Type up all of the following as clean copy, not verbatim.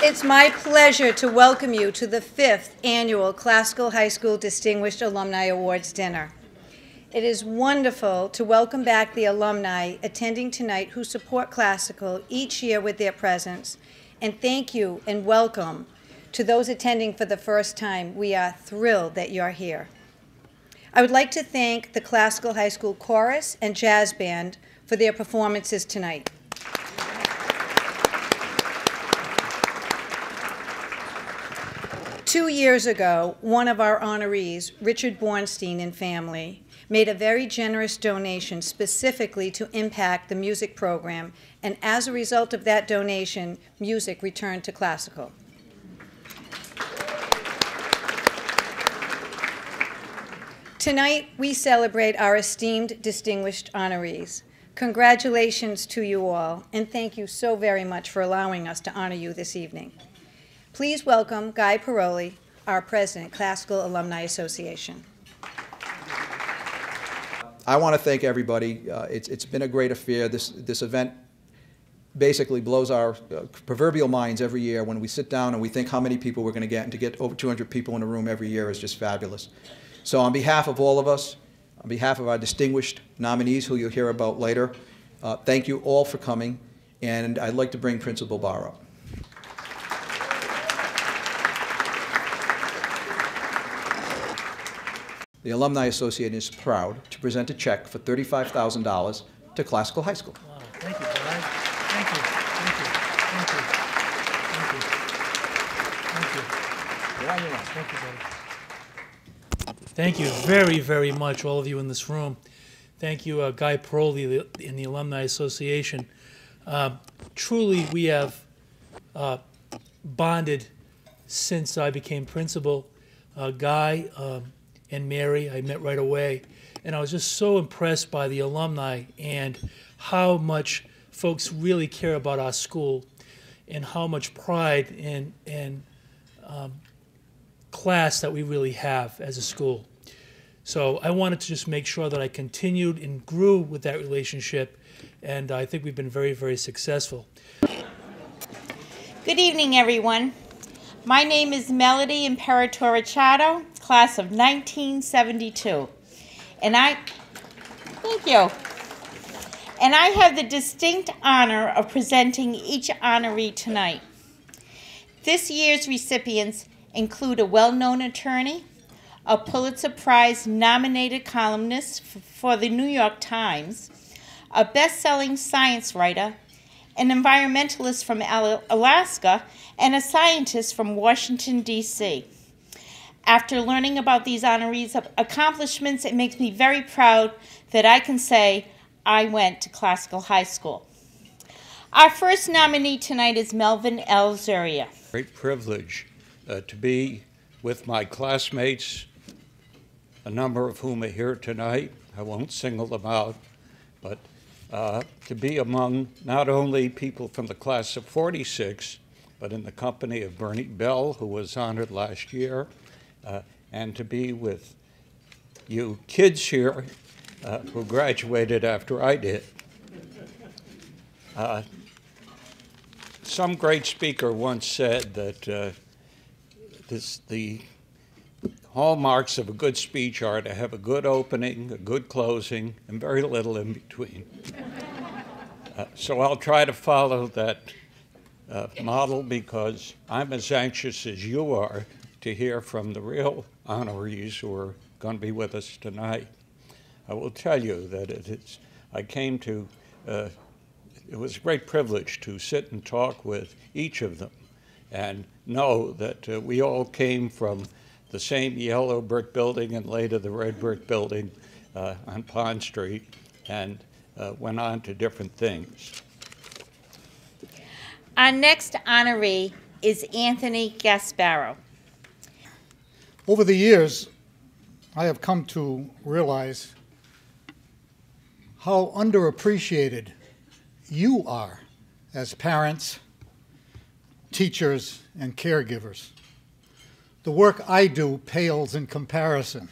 It's my pleasure to welcome you to the 5th Annual Classical High School Distinguished Alumni Awards Dinner. It is wonderful to welcome back the alumni attending tonight who support classical each year with their presence, and thank you and welcome to those attending for the first time. We are thrilled that you're here. I would like to thank the Classical High School Chorus and Jazz Band for their performances tonight. Two years ago, one of our honorees, Richard Bornstein and family, made a very generous donation specifically to impact the music program, and as a result of that donation, music returned to classical. Tonight, we celebrate our esteemed distinguished honorees. Congratulations to you all, and thank you so very much for allowing us to honor you this evening. Please welcome Guy Paroli, our president, Classical Alumni Association. I want to thank everybody. It's been a great affair. This event basically blows our proverbial minds every year when we sit down and we think how many people we're going to get, and to get over 200 people in a room every year is just fabulous. So on behalf of all of us, on behalf of our distinguished nominees who you'll hear about later, thank you all for coming, and I'd like to bring Principal Barr up. The Alumni Association is proud to present a check for $35,000 to Classical High School. Wow, thank you, Brian. Thank you, thank you, thank you, thank you, thank you. Thank you, buddy. Thank you very, very much, all of you in this room. Thank you, Guy Paroli in the Alumni Association. Truly, we have bonded since I became principal. Guy and Mary, I met right away, and I was just so impressed by the alumni and how much folks really care about our school and how much pride and class that we really have as a school. So I wanted to just make sure that I continued and grew with that relationship, and I think we've been very, very successful. Good evening, everyone. My name is Melody Imperatorachado, class of 1972, and thank you. And I have the distinct honor of presenting each honoree tonight. This year's recipients include a well-known attorney, a Pulitzer Prize-nominated columnist for the New York Times, a best-selling science writer, an environmentalist from Alaska, and a scientist from Washington, D.C. After learning about these honorees' accomplishments, it makes me very proud that I can say I went to Classical High School. Our first nominee tonight is Melvin L. Zuria. Great privilege to be with my classmates, a number of whom are here tonight. I won't single them out, but to be among not only people from the class of 46, but in the company of Bernie Bell, who was honored last year, and to be with you kids here who graduated after I did. Some great speaker once said that the hallmarks of a good speech are to have a good opening, a good closing, and very little in between. So I'll try to follow that model, because I'm as anxious as you are to hear from the real honorees who are going to be with us tonight. I will tell you that it was a great privilege to sit and talk with each of them and know that we all came from the same yellow brick building and later the red brick building on Pond Street, and went on to different things. Our next honoree is Anthony Gasparo. Over the years, I have come to realize how underappreciated you are as parents, teachers, and caregivers. The work I do pales in comparison.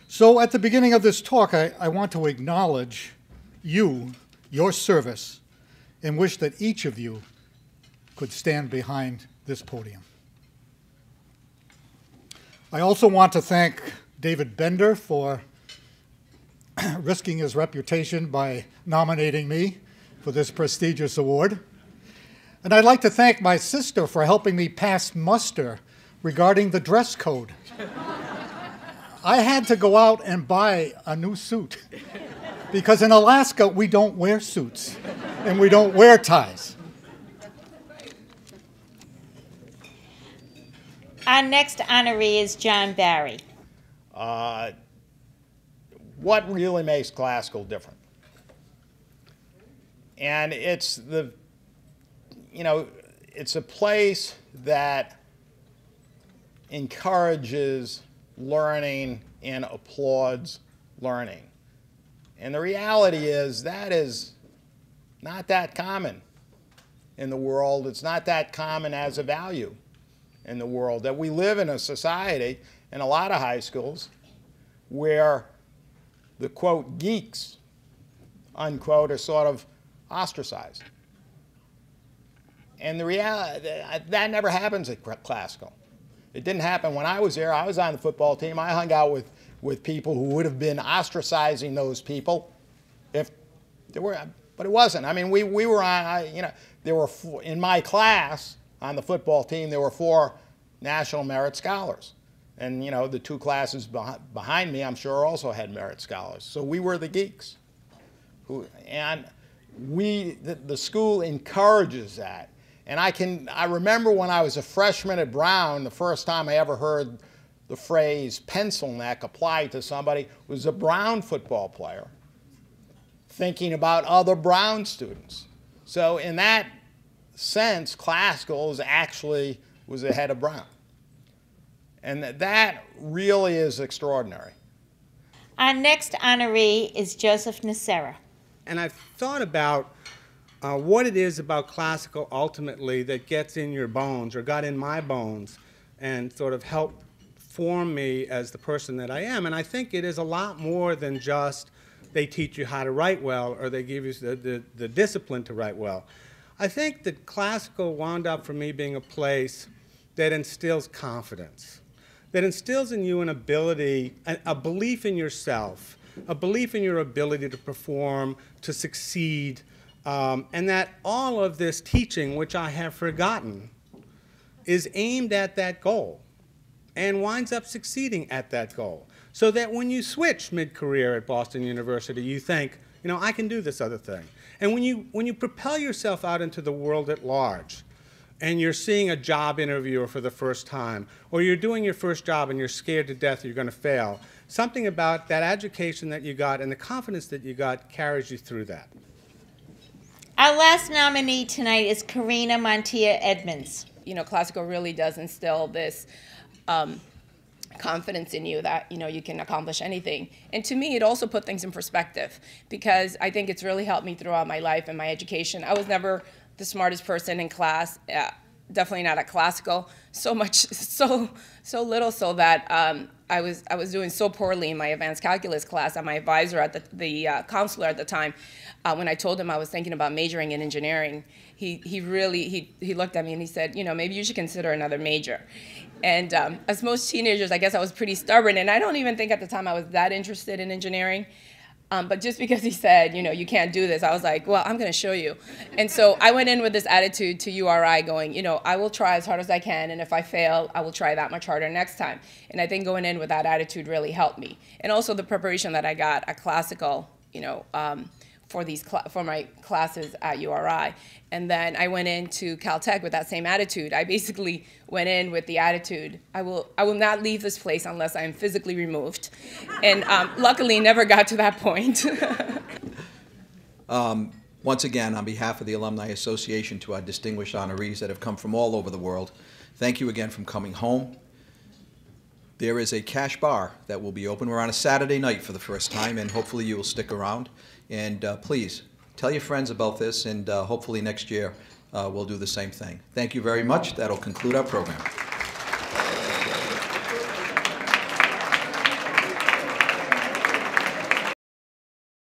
So at the beginning of this talk, I want to acknowledge you, your service, and wish that each of you could stand behind this podium. I also want to thank David Bender for risking his reputation by nominating me for this prestigious award. And I'd like to thank my sister for helping me pass muster regarding the dress code. I had to go out and buy a new suit because in Alaska we don't wear suits and we don't wear ties. Our next honoree is John Barry. What really makes classical different? And it's it's a place that encourages learning and applauds learning. And the reality is that is not that common in the world. It's not that common as a value in the world, that we live in a society in a lot of high schools where the, quote, geeks, unquote, are sort of ostracized. And the reality, that never happens at classical. It didn't happen when I was there. I was on the football team. I hung out with people who would have been ostracizing those people if there were, but it wasn't. I mean, we were on, there were in my class on the football team, there were 4 National Merit Scholars. And, the 2 classes behind me, I'm sure, also had Merit Scholars. So we were the geeks. And the school encourages that. And I remember when I was a freshman at Brown, the first time I ever heard the phrase pencil neck applied to somebody was a Brown football player thinking about other Brown students. So in that sense, classical actually was ahead of Brown. And that really is extraordinary. Our next honoree is Joseph Nacera. And I've thought about what it is about classical ultimately that gets in your bones, or got in my bones, and sort of helped form me as the person that I am. And I think it is a lot more than just they teach you how to write well, or they give you the discipline to write well. I think that classical wound up for me being a place that instills confidence, that instills in you an ability, a belief in yourself, a belief in your ability to perform, to succeed, and that all of this teaching, which I have forgotten, is aimed at that goal and winds up succeeding at that goal. So that when you switch mid-career at Boston University, you think, I can do this other thing. And when you propel yourself out into the world at large, and you're seeing a job interviewer for the first time, or you're doing your first job and you're scared to death you're going to fail, something about that education that you got and the confidence that you got carries you through that. Our last nominee tonight is Karina Montia Edmonds. Classical really does instill this confidence in you that you can accomplish anything. And to me, it also put things in perspective, because I think it's really helped me throughout my life and my education. I was never the smartest person in class, definitely not at classical. So little so that I was doing so poorly in my advanced calculus class. And my advisor at the counselor at the time, when I told him I was thinking about majoring in engineering, he looked at me and he said, maybe you should consider another major. And as most teenagers, I guess I was pretty stubborn, and I don't even think at the time I was that interested in engineering. But just because he said, you can't do this, I was like, well, I'm going to show you. And so I went in with this attitude to URI going, I will try as hard as I can, and if I fail, I will try that much harder next time. And I think going in with that attitude really helped me. And also the preparation that I got at classical, for my classes at URI. And then I went into Caltech with that same attitude. I basically went in with the attitude, I will not leave this place unless I am physically removed. And luckily never got to that point. Once again, on behalf of the Alumni Association, to our distinguished honorees that have come from all over the world, thank you again for coming home. There is a cash bar that will be open. We're on a Saturday night for the first time, and hopefully you will stick around. And please, tell your friends about this, and hopefully next year we'll do the same thing. Thank you very much. That'll conclude our program.